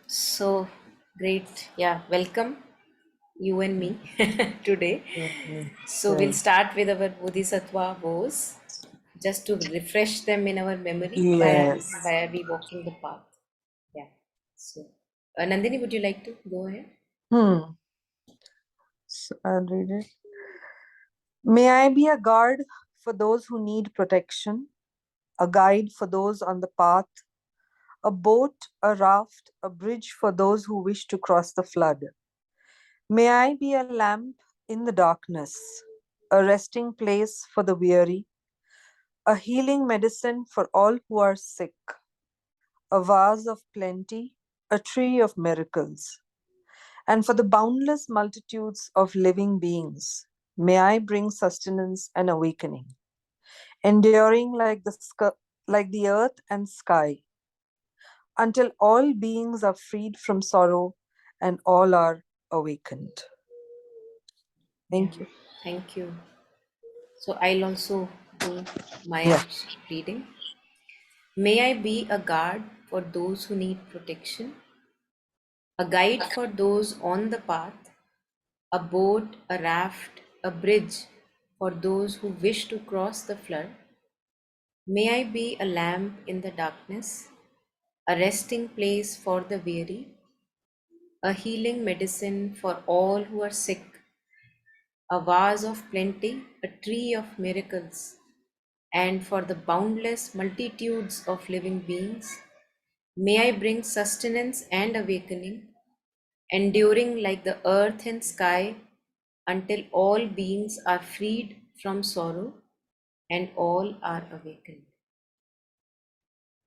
So great. Yeah, welcome you and me today. So we'll Right. start with our Bodhisattva vows just to refresh them in our memory Yes. via we walking the path. Yeah. So Nandini, would you like to go ahead? Hmm. So I'll read it. May I be a guard for those who need protection, a guide for those on the path, a boat, a raft, a bridge for those who wish to cross the flood. May I be a lamp in the darkness, a resting place for the weary, a healing medicine for all who are sick, a vase of plenty, a tree of miracles. And for the boundless multitudes of living beings, may I bring sustenance and awakening, enduring like the earth and sky, until all beings are freed from sorrow and all are awakened. Yeah. Thank you. Thank you. So I'll also do my Yeah. reading. May I be a guard for those who need protection, a guide for those on the path, a boat, a raft, a bridge for those who wish to cross the flood. May I be a lamp in the darkness, a resting place for the weary, a healing medicine for all who are sick, a vase of plenty, a tree of miracles, and for the boundless multitudes of living beings. May I bring sustenance and awakening, enduring like the earth and sky, until all beings are freed from sorrow and all are awakened.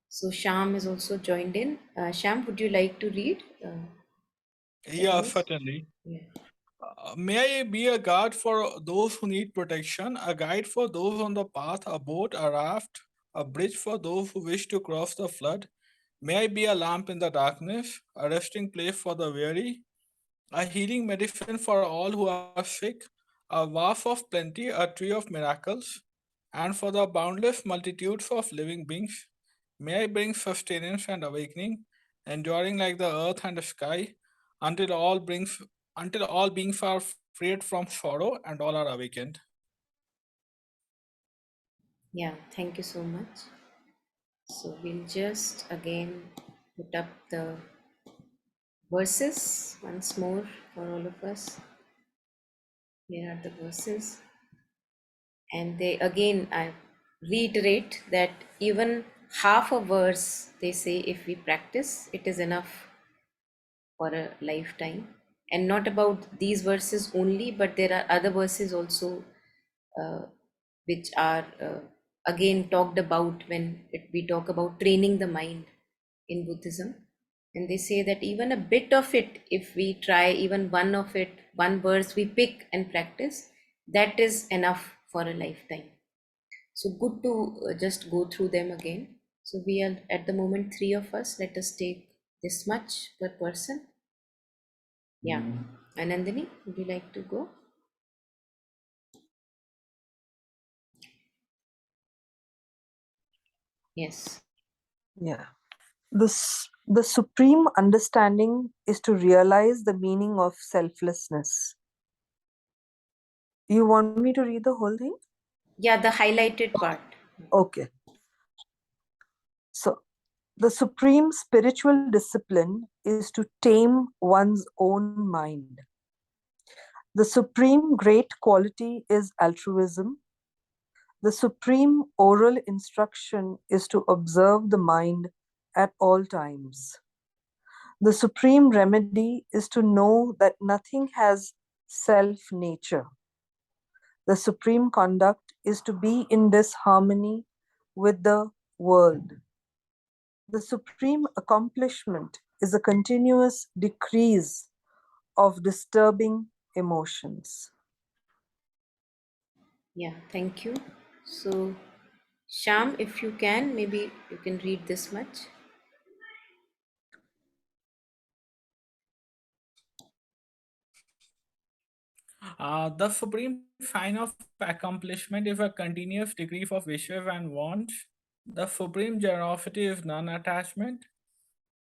So Sham is also joined in. Sham, would you like to read the Yeah, voice? certainly. Yeah. May I be a guard for those who need protection, a guide for those on the path, a boat, a raft, a bridge for those who wish to cross the flood. May I be a lamp in the darkness, a resting place for the weary, a healing medicine for all who are sick, a vase of plenty, a tree of miracles, and for the boundless multitudes of living beings. May I bring sustenance and awakening, enduring like the earth and the sky, until all brings until all beings are freed from sorrow and all are awakened. Yeah, thank you so much. So we'll just again put up the verses once more for all of us. Here are the verses. And they again, I reiterate that even half a verse, they say, if we practice, it is enough for a lifetime. And not about these verses only, but there are other verses also uh, which are again talked about when we talk about training the mind in Buddhism. And they say that even a bit of it, if we try even one of it, one verse we pick and practice, that is enough for a lifetime. So good to just go through them again. So we are at the moment three of us. Let us take this much per person. Yeah. Anandini, would you like to go? Yes. Yeah. The supreme understanding is to realize the meaning of selflessness. You want me to read the whole thing? Yeah, the highlighted part. Okay. So, the supreme spiritual discipline is to tame one's own mind. The supreme great quality is altruism. The supreme oral instruction is to observe the mind at all times. The supreme remedy is to know that nothing has self nature. The supreme conduct is to be in disharmony with the world. The supreme accomplishment is a continuous decrease of disturbing emotions. Yeah, thank you. So, Sham, if you can, maybe you can read this much. The supreme sign of accomplishment is a continuous degree of wishes and wants. The supreme generosity is non attachment.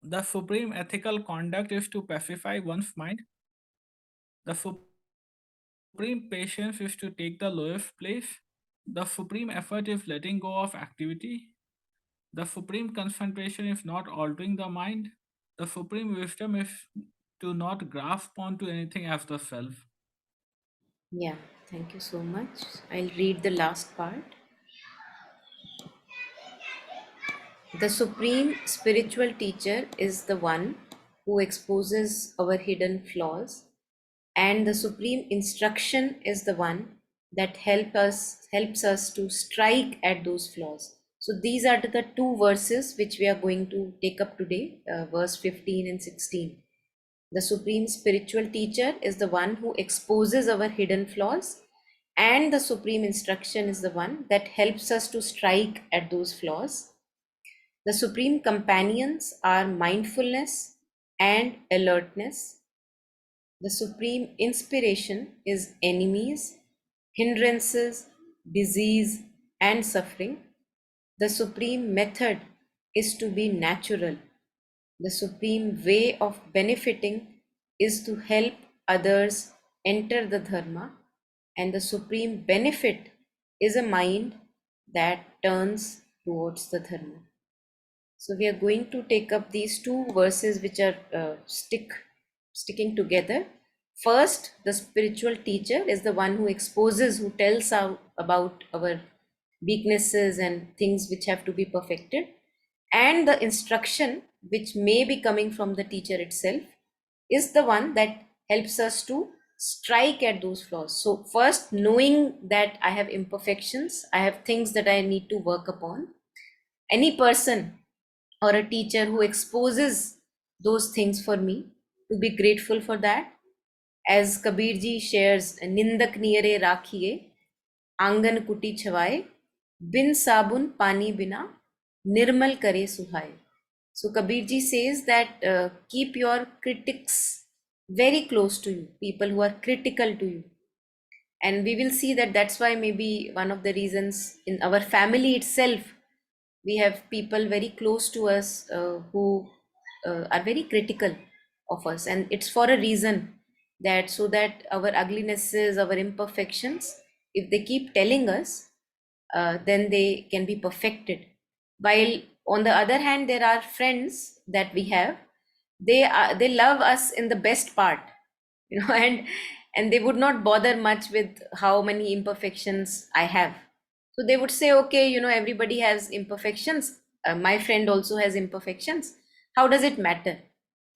The supreme ethical conduct is to pacify one's mind. The supreme patience is to take the lowest place. The supreme effort is letting go of activity. The supreme concentration is not altering the mind. The supreme wisdom is to not grasp onto anything as the self. Yeah, thank you so much. I'll read the last part. The supreme spiritual teacher is the one who exposes our hidden flaws, and the supreme instruction is the one that helps us to strike at those flaws. So these are the two verses which we are going to take up today, verse 15 and 16. The supreme spiritual teacher is the one who exposes our hidden flaws, and the supreme instruction is the one that helps us to strike at those flaws. The supreme companions are mindfulness and alertness. The supreme inspiration is enemies, hindrances, disease, and suffering. The supreme method is to be natural. The supreme way of benefiting is to help others enter the dharma, and the supreme benefit is a mind that turns towards the dharma. So we are going to take up these two verses which are sticking together. First, the spiritual teacher is the one who exposes, who tells about our weaknesses and things which have to be perfected. And the instruction, which may be coming from the teacher itself, is the one that helps us to strike at those flaws. So, first, knowing that I have imperfections, I have things that I need to work upon. Any person or a teacher who exposes those things for me, to be grateful for that. As Kabirji shares, Nindak niyare rakhiye, Angan kuti chhawaye, bin sabun pani bina, nirmal kare suhaye. So Kabirji says that keep your critics very close to you, people who are critical to you. And we will see that that's why maybe one of the reasons in our family itself we have people very close to us who are very critical of us, and it's for a reason, that so that our uglinesses, our imperfections, if they keep telling us, then they can be perfected. While on the other hand, there are friends that we have, they love us in the best part, and they would not bother much with how many imperfections I have. So they would say, okay, everybody has imperfections, my friend also has imperfections, how does it matter?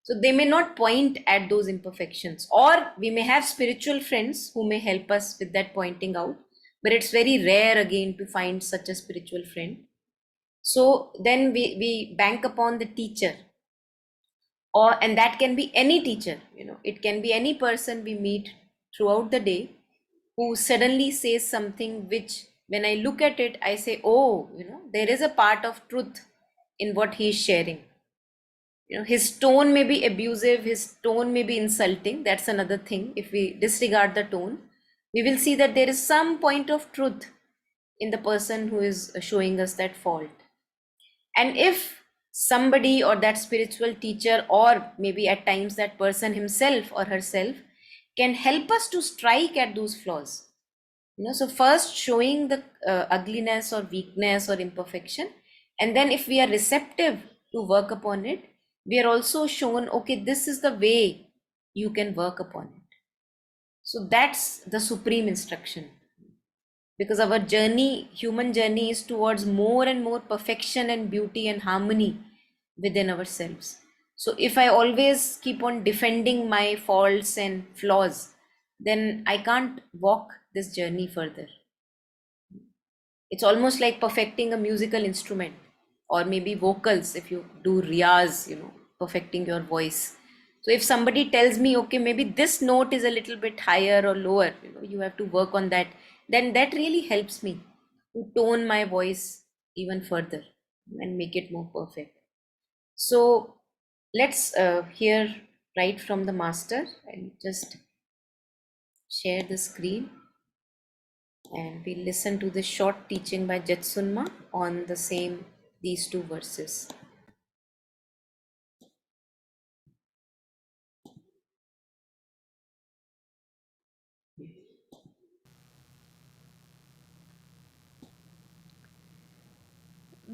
So they may not point at those imperfections, or we may have spiritual friends who may help us with that pointing out, but it's very rare again to find such a spiritual friend. So then we bank upon the teacher, and that can be any teacher, it can be any person we meet throughout the day, who suddenly says something which, when I look at it, I say, oh, there is a part of truth in what he is sharing. His tone may be abusive, his tone may be insulting, that's another thing. If we disregard the tone, we will see that there is some point of truth in the person who is showing us that fault. And if somebody, or that spiritual teacher, or maybe at times that person himself or herself, can help us to strike at those flaws, so first showing the ugliness or weakness or imperfection, and then if we are receptive to work upon it, we are also shown, okay, this is the way you can work upon it. So that's the supreme instruction, because our journey, human journey, is towards more and more perfection and beauty and harmony within ourselves. So if I always keep on defending my faults and flaws, then I can't walk this journey further. It's almost like perfecting a musical instrument, or maybe vocals, if you do riyaz, perfecting your voice. So if somebody tells me, okay, maybe this note is a little bit higher or lower, you have to work on that, then that really helps me to tone my voice even further and make it more perfect. So let's hear right from the master, and just share the screen, and we listen to the short teaching by Jetsunma on these two verses.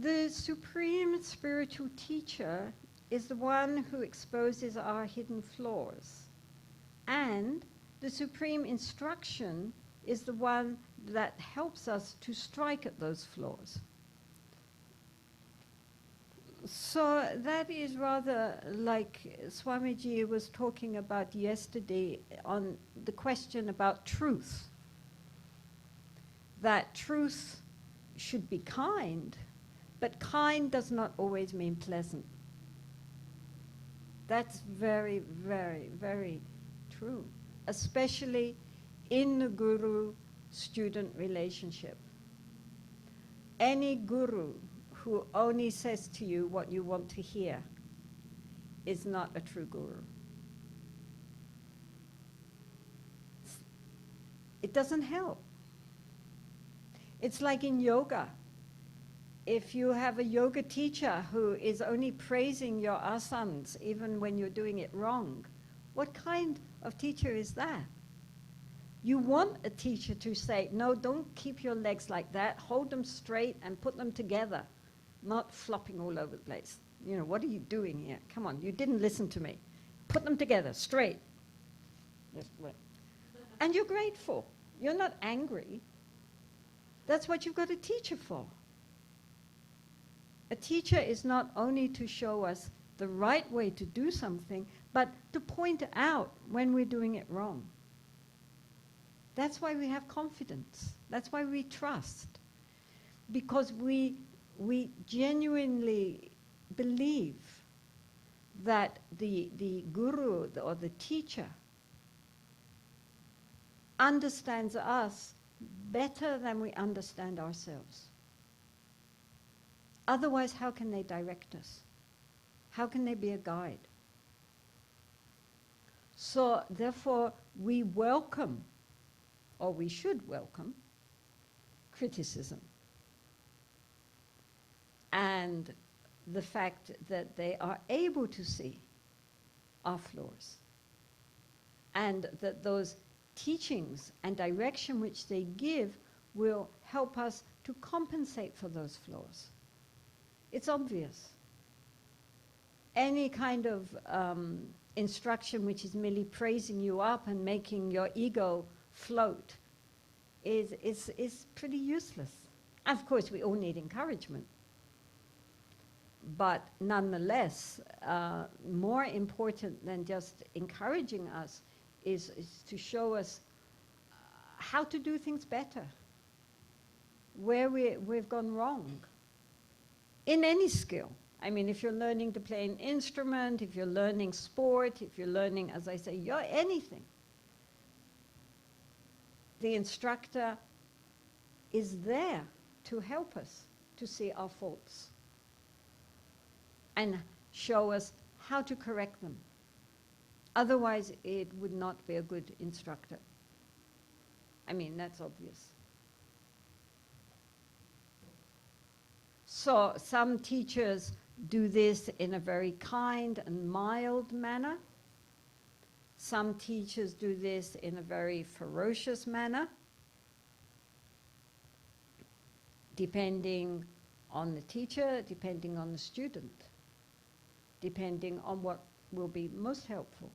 The supreme spiritual teacher is the one who exposes our hidden flaws. And the supreme instruction is the one that helps us to strike at those flaws. So that is rather like Swamiji was talking about yesterday on the question about truth. That truth should be kind, but kind does not always mean pleasant. That's very, very, very true, especially in the guru-student relationship. Any guru who only says to you what you want to hear is not a true guru. It doesn't help. It's like in yoga. If you have a yoga teacher who is only praising your asanas even when you're doing it wrong, what kind of teacher is that? You want a teacher to say, no, don't keep your legs like that, hold them straight and put them together, not flopping all over the place. You know, what are you doing here? Come on, you didn't listen to me. Put them together, straight. And you're grateful. You're not angry. That's what you've got a teacher for. A teacher is not only to show us the right way to do something, but to point out when we're doing it wrong. That's why we have confidence. That's why we trust. Because we genuinely believe that the guru or the teacher understands us better than we understand ourselves. Otherwise, how can they direct us? How can they be a guide? So therefore, we welcome, or we should welcome, criticism. And the fact that they are able to see our flaws. And that those teachings and direction which they give will help us to compensate for those flaws. It's obvious. Any kind of instruction which is merely praising you up and making your ego float is pretty useless. Of course, we all need encouragement. But nonetheless, more important than just encouraging us is to show us how to do things better, where we've gone wrong, in any skill. I mean, if you're learning to play an instrument, if you're learning sport, if you're learning, as I say, anything, the instructor is there to help us to see our faults and show us how to correct them. Otherwise, it would not be a good instructor. I mean, that's obvious. So some teachers do this in a very kind and mild manner. Some teachers do this in a very ferocious manner, depending on the teacher, depending on the student, depending on what will be most helpful.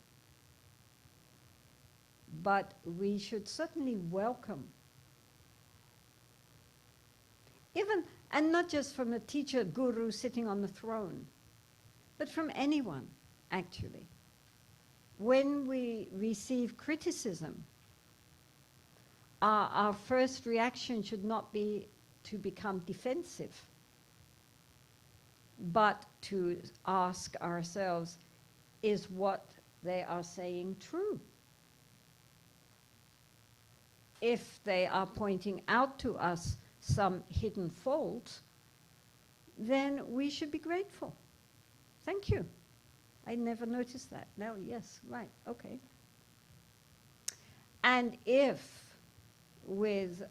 But we should certainly welcome, even, and not just from a teacher, guru sitting on the throne, but from anyone, actually. When we receive criticism, our first reaction should not be to become defensive, but to ask ourselves, is what they are saying true? If they are pointing out to us some hidden fault, then we should be grateful. Thank you. I never noticed that. Now, yes, right, okay. And if with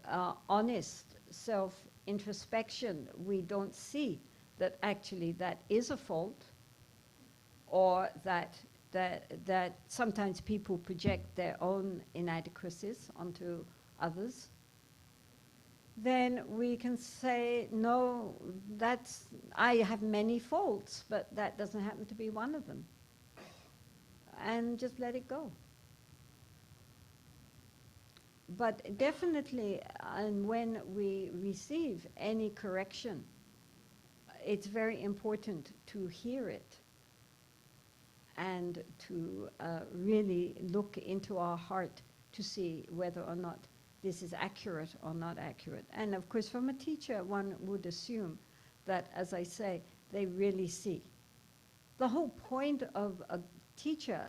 honest self-introspection we don't see that actually that is a fault, or that sometimes people project their own inadequacies onto others, then we can say, no, that's, I have many faults, but that doesn't happen to be one of them. And just let it go. But definitely, and when we receive any correction, it's very important to hear it and to really look into our heart to see whether or not this is accurate or not accurate. And of course, from a teacher, one would assume that, as I say, they really see. The whole point of a teacher,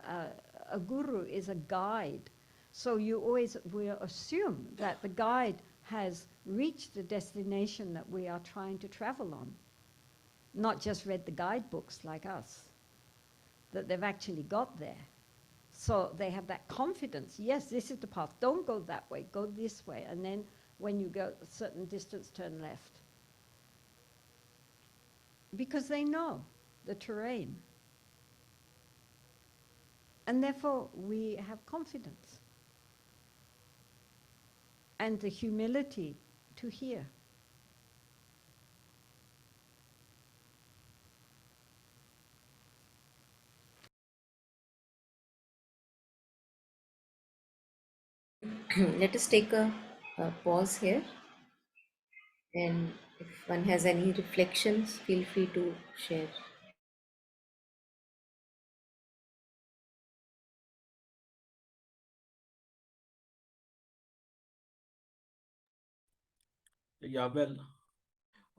a guru, is a guide. So you always will assume that the guide has reached the destination that we are trying to travel on, not just read the guidebooks like us, that they've actually got there. So they have that confidence. Yes, this is the path. Don't go that way. Go this way. And then when you go a certain distance, turn left. Because they know the terrain. And therefore, we have confidence and the humility to hear. Let us take a pause here, and if one has any reflections, feel free to share. Yeah, well,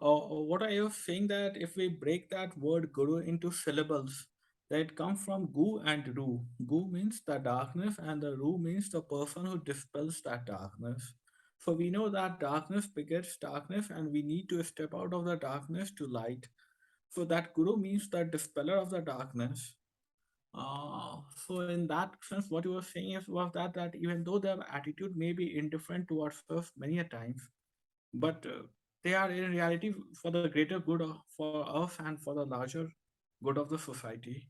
what I was saying that if we break that word guru into syllables, that come from gu and ru. Gu means the darkness, and the ru means the person who dispels that darkness. So we know that darkness begets darkness, and we need to step out of the darkness to light. So that guru means the dispeller of the darkness. So in that sense, what you were saying is was that even though their attitude may be indifferent towards us many a times, but they are in reality for the greater good for us and for the larger good of the society.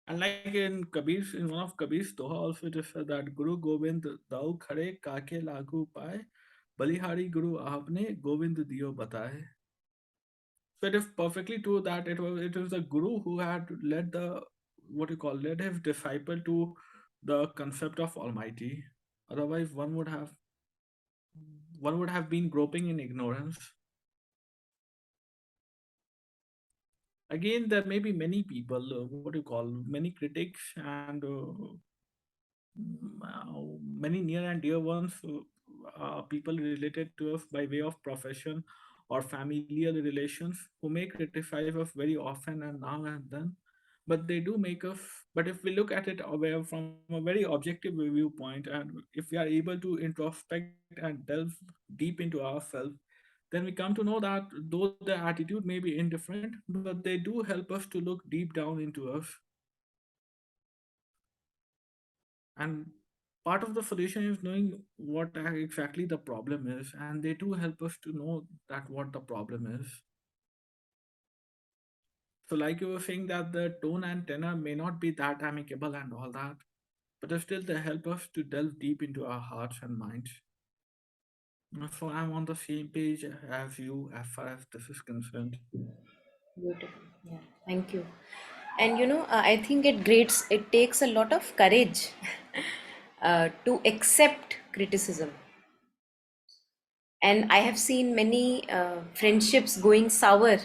And like in Kabir's, in one of Kabir's Doha also it is said that Guru Gobind Dau Khare Kake Lagu Pae Balihari Guru Aapne Govind Diyo Bataye. So it is perfectly true that it was the Guru who had led the what you call led his disciple to the concept of Almighty. Otherwise, one would have been groping in ignorance. Again, there may be many people, what do you call, many critics and many near and dear ones, people related to us by way of profession or familial relations who may criticize us very often and now and then. But they do make us, but if we look at it from a very objective viewpoint, and if we are able to introspect and delve deep into ourselves, then we come to know that though their attitude may be indifferent, but they do help us to look deep down into us. And part of the solution is knowing what exactly the problem is, and they do help us to know that what the problem is. So, like you were saying, that the tone and tenor may not be that amicable and all that, but still they help us to delve deep into our hearts and minds. So, I'm on the same page as you as far as this is concerned. Beautiful. Yeah. Thank you. And I think it takes a lot of courage to accept criticism. And I have seen many friendships going sour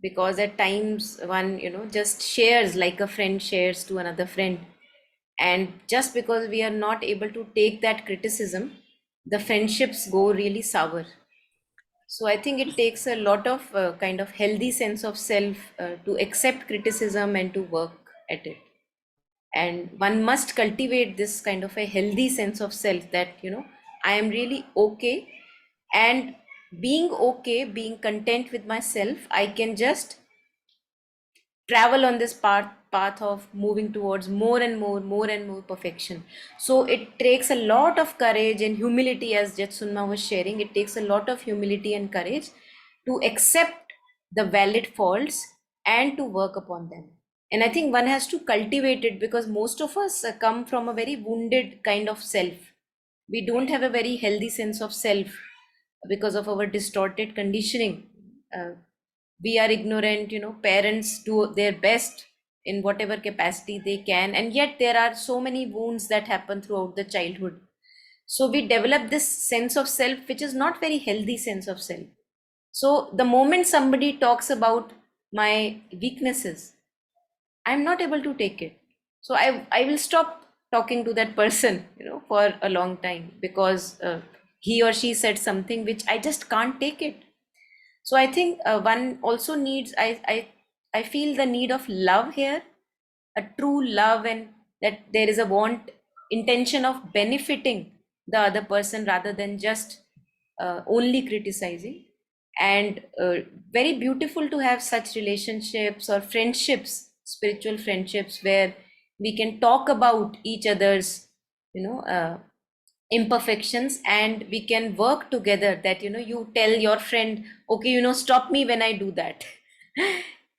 because at times one, just shares like a friend shares to another friend. And just because we are not able to take that criticism, the friendships go really sour. So I think it takes a lot of kind of healthy sense of self to accept criticism and to work at it. And one must cultivate this kind of a healthy sense of self that, I am really okay. And being okay, being content with myself, I can just travel on this path of moving towards more and more perfection. So it takes a lot of courage and humility, as Jetsunma was sharing. It takes a lot of humility and courage to accept the valid faults and to work upon them. And I think one has to cultivate it because most of us come from a very wounded kind of self, We don't have a very healthy sense of self because of our distorted conditioning. uh, we are ignorant, parents do their best in whatever capacity they can, and yet there are so many wounds that happen throughout the childhood. So we develop this sense of self which is not very healthy sense of self. So the moment somebody talks about my weaknesses, I'm not able to take it. So I will stop talking to that person, for a long time, because he or she said something which I just can't take it. So I think one also needs, I feel the need of love here, a true love, and that there is a want, intention of benefiting the other person rather than just only criticizing. And very beautiful to have such relationships or friendships, spiritual friendships, where we can talk about each other's, you know uh, imperfections, and we can work together, that you tell your friend, okay, stop me when I do that.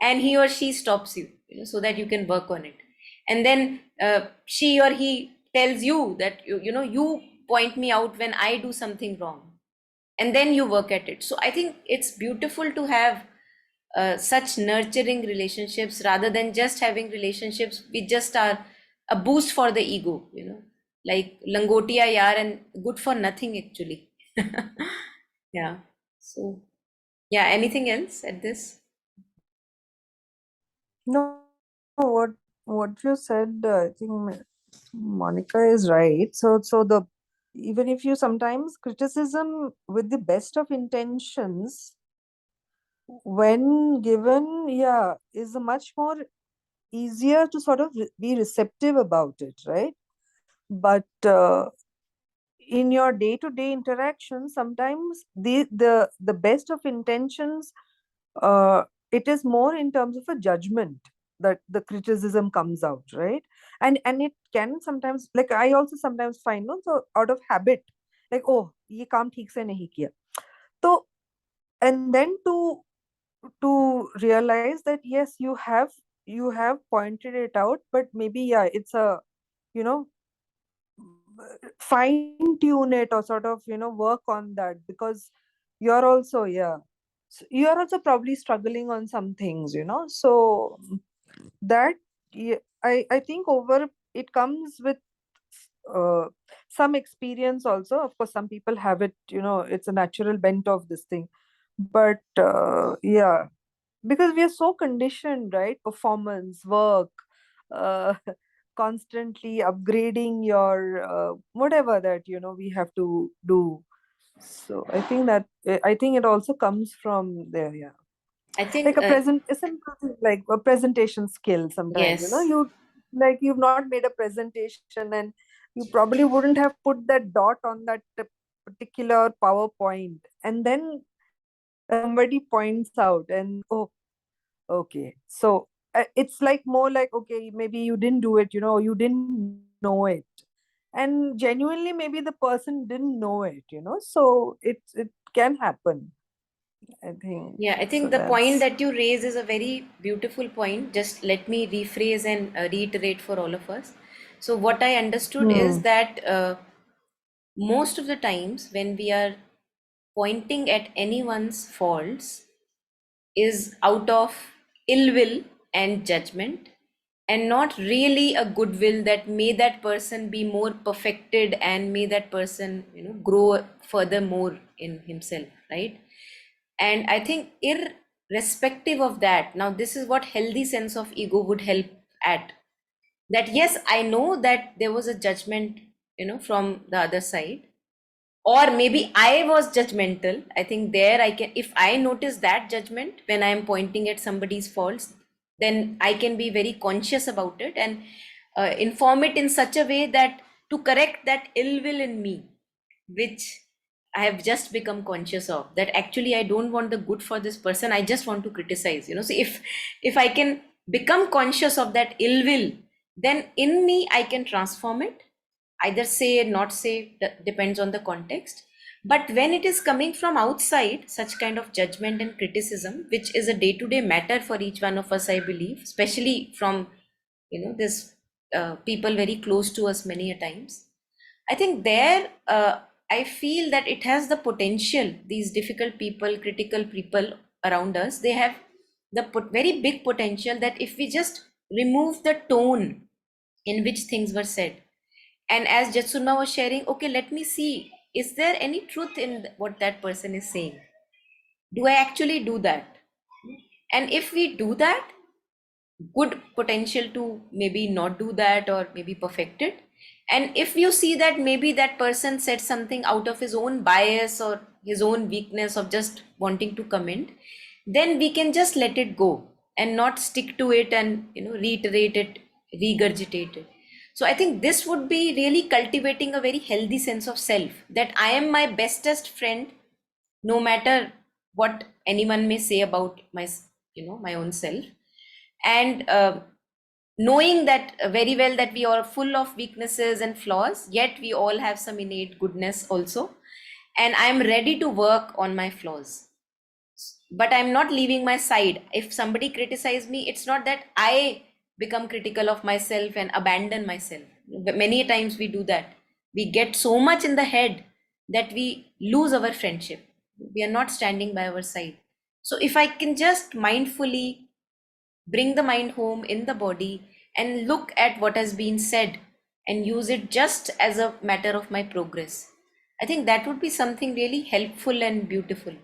And he or she stops you, so that you can work on it. And then she or he tells you that you point me out when I do something wrong, and then you work at it. So I think it's beautiful to have such nurturing relationships rather than just having relationships which just are a boost for the ego, like langotia yaar and good for nothing actually. Yeah. So yeah, anything else at this? No, what you said, I think Monica is right. So the even if you sometimes criticism with the best of intentions, when given, yeah, is a much more easier to sort of be receptive about it, right? But in your day-to-day interaction, sometimes the best of intentions, uh, it is more in terms of a judgment that the criticism comes out, right? And it can sometimes, like I also sometimes find, no, so out of habit, like, oh, ye kaam theek se nahi kiya. So, and then to realize that yes, you have pointed it out, but maybe, yeah, it's a, you know fine tune it, or sort of, work on that, because you're also, yeah, you're also probably struggling on some things, so that, yeah, I think over it comes with uh, some experience also. Of course, some people have it, it's a natural bent of this thing. But yeah, because we are so conditioned, right? Performance, work, uh, constantly upgrading your whatever that we have to do. So I think that, I think it also comes from there. Yeah, I like think a simple thing, like a presentation skill. Sometimes, yes. you, like, you've not made a presentation, and you probably wouldn't have put that dot on that particular PowerPoint, and then somebody points out, and oh, okay. So it's like more like, okay, maybe you didn't do it, you didn't know it. And genuinely, maybe the person didn't know it, so it can happen, I think. Yeah, I So think the point that's. that you raise is a very beautiful point. Just let me rephrase and reiterate for all of us. So, what I understood is Hmm. that most of the times when we are pointing at anyone's faults is out of ill will and judgment, and not really a goodwill that may that person be more perfected and may that person grow furthermore in himself, right? And I think irrespective of that, now this is what healthy sense of ego would help at, that yes, I know that there was a judgment from the other side, or maybe I was judgmental. I think there I can, if I notice that judgment when I am pointing at somebody's faults, then I can be very conscious about it and inform it in such a way that to correct that ill will in me, which I have just become conscious of, that actually I don't want the good for this person. I just want to criticize. So if I can become conscious of that ill will, then in me I can transform it, either say, not say, that depends on the context. But when it is coming from outside, such kind of judgment and criticism, which is a day-to-day matter for each one of us, I believe, especially from this people very close to us many a times, I think there, I feel that it has the potential, these difficult people, critical people around us, they have the very big potential that if we just remove the tone in which things were said, and as Jetsunma was sharing, okay, let me see, is there any truth in what that person is saying? Do I actually do that? And if we do that, good potential to maybe not do that or maybe perfect it. And if you see that maybe that person said something out of his own bias or his own weakness of just wanting to comment, then we can just let it go and not stick to it and reiterate it, regurgitate it. So I think this would be really cultivating a very healthy sense of self, that I am my bestest friend no matter what anyone may say about my own self. And knowing that very well that we are full of weaknesses and flaws, yet we all have some innate goodness also, and I am ready to work on my flaws, but I'm not leaving my side. If somebody criticizes me, it's not that I become critical of myself and abandon myself. But many times we do that. We get so much in the head that we lose our friendship. We are not standing by our side. So if I can just mindfully bring the mind home in the body and look at what has been said and use it just as a matter of my progress, I think that would be something really helpful and beautiful.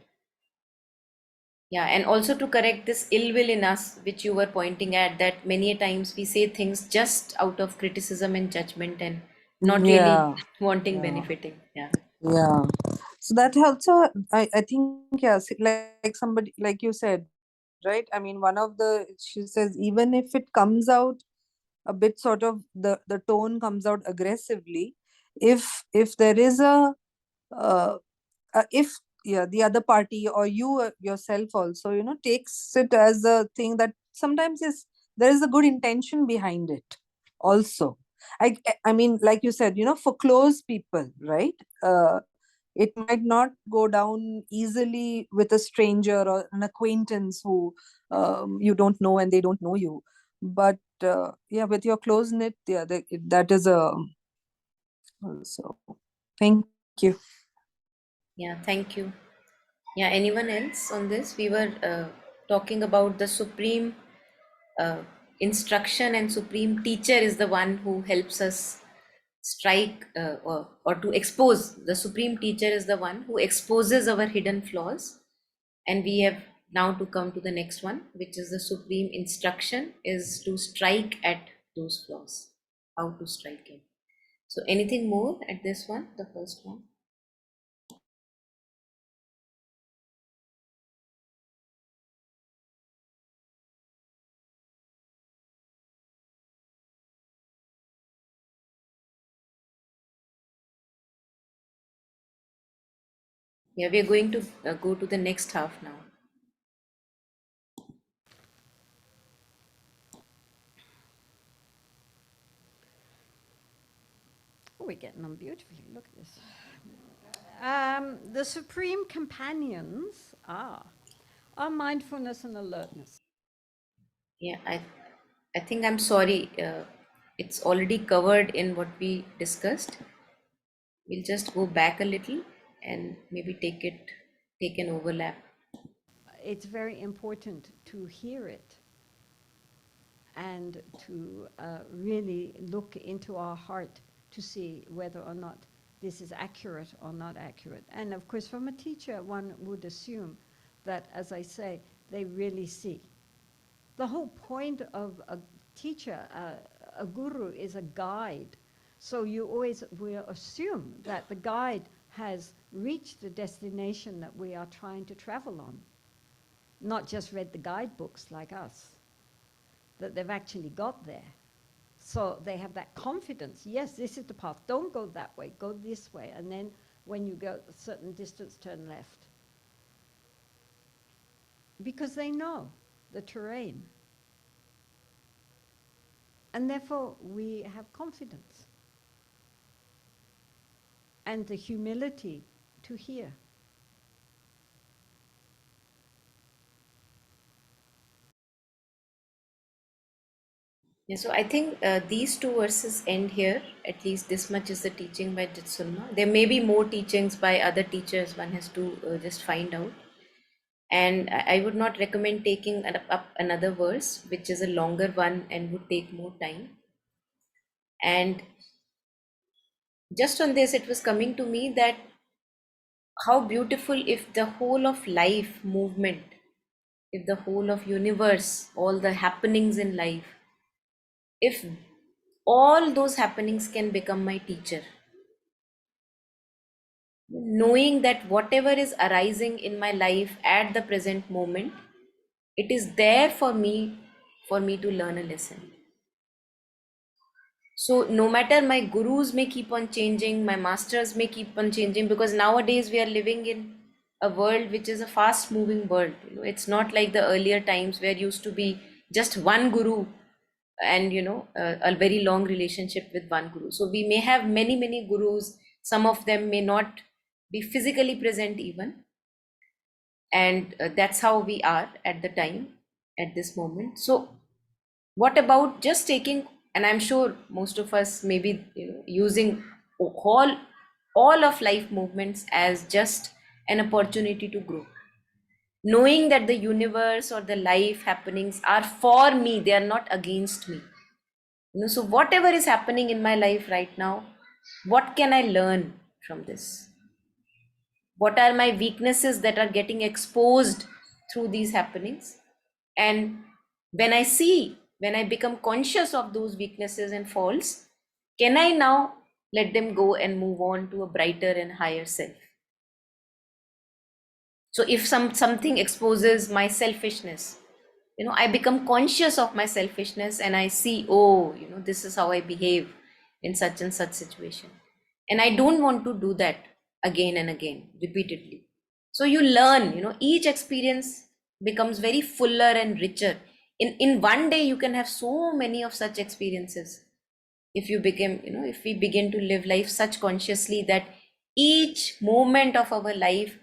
Yeah, and also to correct this ill will in us, which you were pointing at, that many a times we say things just out of criticism and judgment and not really Yeah, wanting yeah, benefiting. Yeah. yeah. So that also, I think, yeah, like somebody, like you said, right? I mean, one of she says, even if it comes out a bit sort of the tone comes out aggressively, if there is uh, if yeah, the other party or you yourself also, takes it as a thing that sometimes is there is a good intention behind it also. I mean, like you said, for close people, right? It might not go down easily with a stranger or an acquaintance who you don't know and they don't know you. But yeah, with your close knit, yeah, that is a so. Thank you. Yeah, thank you. Yeah, anyone else on this? We were talking about the supreme uh, instruction, and supreme teacher is the one who helps us strike or to expose. The supreme teacher is the one who exposes our hidden flaws, and we have now to come to the next one, which is the supreme instruction is to strike at those flaws, how to strike it. So anything more at this one, the first one? Yeah, we are going to go to the next half now. Oh, we're getting on beautifully. Look at this. The supreme companions are mindfulness and alertness. Yeah, I think I'm sorry. It's already covered in what we discussed. We'll just go back a little and maybe take an overlap. It's very important to hear it and to really look into our heart to see whether or not this is accurate or not accurate. And of course, from a teacher, one would assume that, as I say, they really see. The whole point of a teacher, a guru, is a guide. So you always will assume that the guide has reached the destination that we are trying to travel on, not just read the guidebooks like us, that they've actually got there. So they have that confidence. Yes, this is the path. Don't go that way. Go this way. And then when you go a certain distance, turn left. Because they know the terrain. And therefore, we have confidence and the humility to hear. Yeah, so I think these two verses end here. At least this much is the teaching by Jetsunma. There may be more teachings by other teachers. One has to just find out. And I would not recommend taking up another verse, which is a longer one and would take more time. And just on this, it was coming to me that how beautiful if the whole of life movement, if the whole of universe, all the happenings in life, if all those happenings can become my teacher, knowing that whatever is arising in my life at the present moment, it is there for me to learn a lesson. So no matter my gurus may keep on changing, my masters may keep on changing, because nowadays we are living in a world which is a fast moving world. It's not like the earlier times where used to be just one guru and a very long relationship with one guru. So we may have many gurus. Some of them may not be physically present even, and that's how we are at the time, at this moment. So what about just taking, and I'm sure most of us may be using all of life movements as just an opportunity to grow, knowing that the universe or the life happenings are for me, they are not against me. So whatever is happening in my life right now, what can I learn from this? What are my weaknesses that are getting exposed through these happenings? And when I become conscious of those weaknesses and faults, can I now let them go and move on to a brighter and higher self? So if something exposes my selfishness, I become conscious of my selfishness and I see, oh, this is how I behave in such and such situation, and I don't want to do that again and again repeatedly. So you learn, each experience becomes very fuller and richer. In one day you can have so many of such experiences, if you become, if we begin to live life such consciously that each moment of our life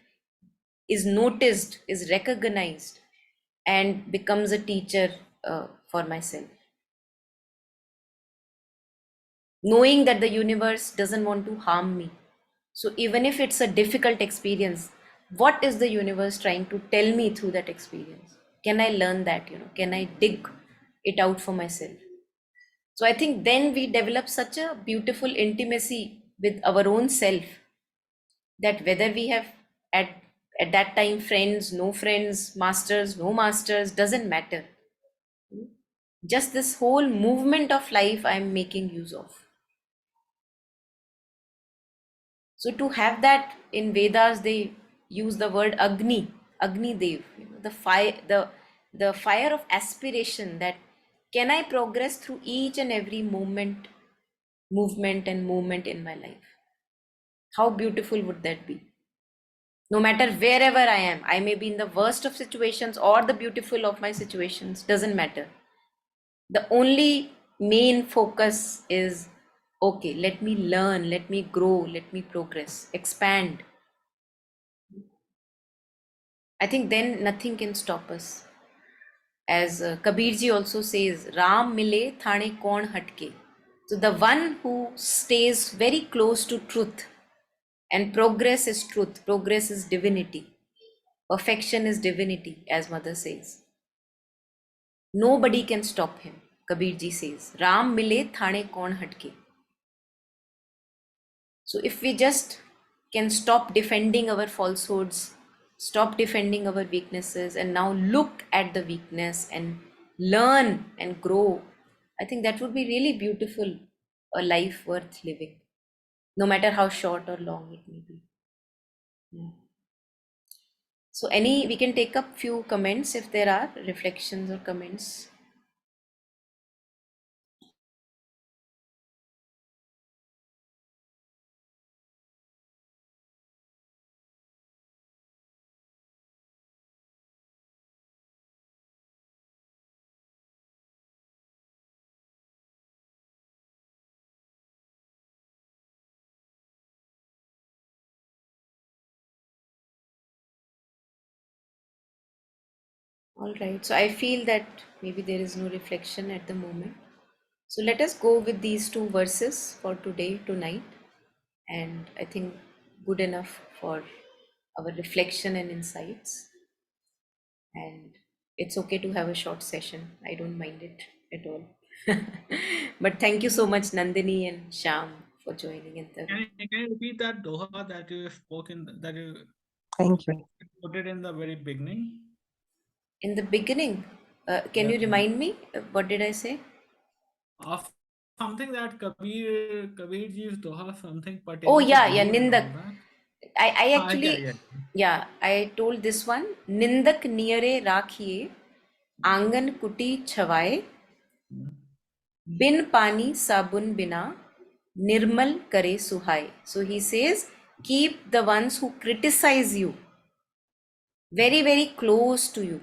is noticed, is recognized, and becomes a teacher for myself. Knowing that the universe doesn't want to harm me. So even if it's a difficult experience, what is the universe trying to tell me through that experience? Can I learn that? Can I dig it out for myself? So I think then we develop such a beautiful intimacy with our own self, that whether we have at at that time friends, no friends, masters, no masters, doesn't matter. Just this whole movement of life I'm making use of. So to have that, in Vedas they use the word Agni Dev, the fire of aspiration, that can I progress through each and every movement and moment in my life? How beautiful would that be? No matter wherever I am, I may be in the worst of situations or the beautiful of my situations, doesn't matter. The only main focus is, okay, let me learn, let me grow, let me progress, expand. I think then nothing can stop us. As Kabirji also says, Ram mile thane kaun hatke. So the one who stays very close to truth, and progress is truth, progress is divinity, perfection is divinity, as Mother says. Nobody can stop him. Kabirji says, Ram mile thane kaun hatke. So if we just can stop defending our falsehoods, stop defending our weaknesses, and now look at the weakness and learn and grow, I think that would be really beautiful, a life worth living, no matter how short or long it may be. Yeah. So we can take up few comments if there are reflections or comments. All right. So I feel that maybe there is no reflection at the moment. So let us go with these two verses for today, tonight. And I think good enough for our reflection and insights. And it's okay to have a short session. I don't mind it at all. But thank you so much, Nandini and Sham, for joining in the Can you repeat that doha that you spoke in that you Thank you. put it in the very beginning? in the beginning. Can Yeah. you remind me? What did I say? Of something that Kabir ji's doha something Oh pertaining to yeah, yeah, guru and Nindak. all that. I Yeah, actually, yeah. yeah, I told this one. Nindak niyare rakhiye, आंगन कुटी छवाए, बिन पानी साबुन बिना, निर्मल करे सुहाए. So he says, keep the ones who criticize you very, very close to you.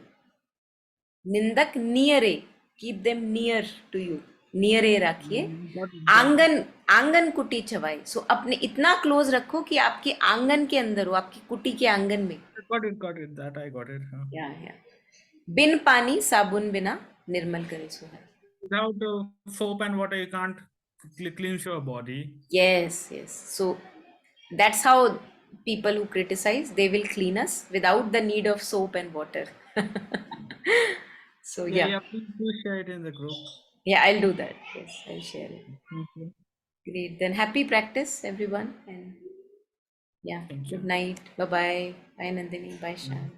Nindak niyare, keep them near to you. नियरे रखिए. Got it. आंगन आंगन कुटी छवाई. सो अपने इतना क्लोज रखो कि आपके आंगन के अंदर हो, आपकी कुटी के आंगन में. Got it. That I got it. Huh. या बिन पानी साबुन बिना निर्मल करे सुहाए. Without soap and water, you can't cleanse your body. Yes, yes. So that's how people who criticize, they will clean us without the need of soap and water. So Yeah, yeah, yeah. Please share it in the group. yeah, I'll do that. Yes, I'll share it. Thank you. Great. Then happy practice, everyone. And yeah, Thank good you. night. Bye bye. Bye, Nandini. Bye, Shan.